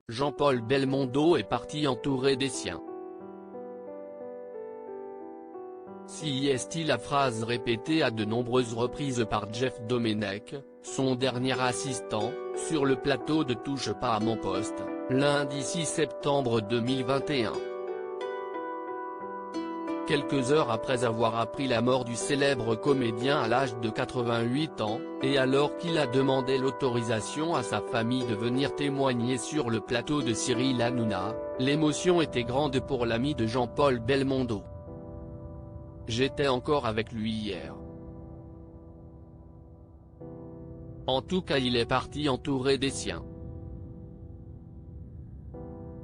Jean-Paul Belmondo est parti entouré des siens. Si est-il la phrase répétée à de nombreuses reprises par Jeff Domenech, son dernier assistant, sur le plateau de Touche pas à mon poste, lundi 6 septembre 2021. Quelques heures après avoir appris la mort du célèbre comédien à l'âge de 88 ans, et alors qu'il a demandé l'autorisation à sa famille de venir témoigner sur le plateau de Cyril Hanouna, l'émotion était grande pour l'ami de Jean-Paul Belmondo. J'étais encore avec lui hier. En tout cas il est parti entouré des siens.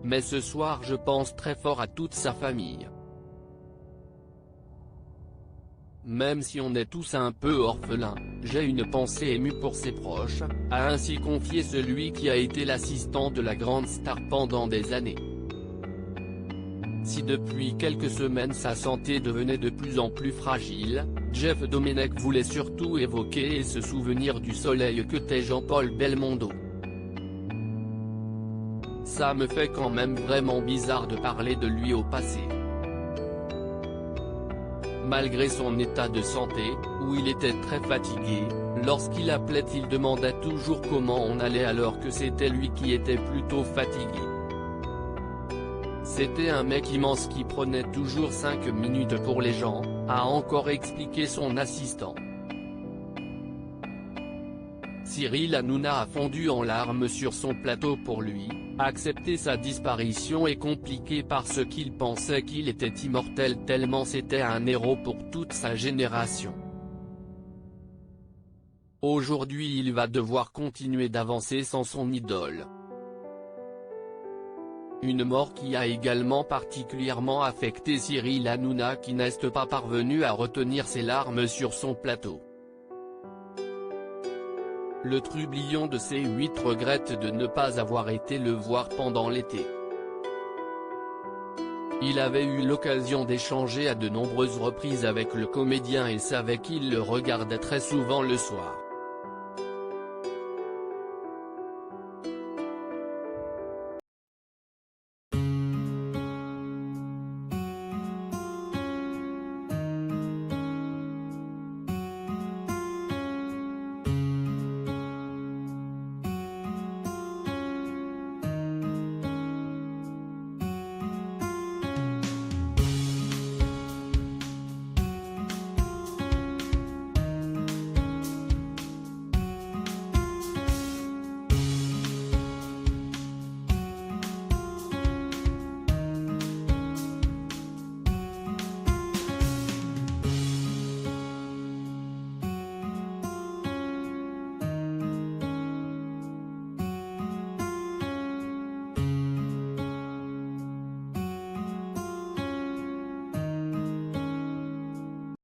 Mais ce soir je pense très fort à toute sa famille. Même si on est tous un peu orphelins, j'ai une pensée émue pour ses proches, a ainsi confié celui qui a été l'assistant de la grande star pendant des années. Si depuis quelques semaines sa santé devenait de plus en plus fragile, Jeff Domenech voulait surtout évoquer et se souvenir du soleil que t'es Jean-Paul Belmondo. Ça me fait quand même vraiment bizarre de parler de lui au passé. Malgré son état de santé, où il était très fatigué, lorsqu'il appelait il demandait toujours comment on allait alors que c'était lui qui était plutôt fatigué. C'était un mec immense qui prenait toujours 5 minutes pour les gens, a encore expliqué son assistant. Cyril Hanouna a fondu en larmes sur son plateau pour lui. Accepter sa disparition est compliqué parce qu'il pensait qu'il était immortel tellement c'était un héros pour toute sa génération. Aujourd'hui il va devoir continuer d'avancer sans son idole. Une mort qui a également particulièrement affecté Cyril Hanouna qui n'est pas parvenu à retenir ses larmes sur son plateau. Le trublion de C8 regrette de ne pas avoir été le voir pendant l'été. Il avait eu l'occasion d'échanger à de nombreuses reprises avec le comédien et savait qu'il le regardait très souvent le soir.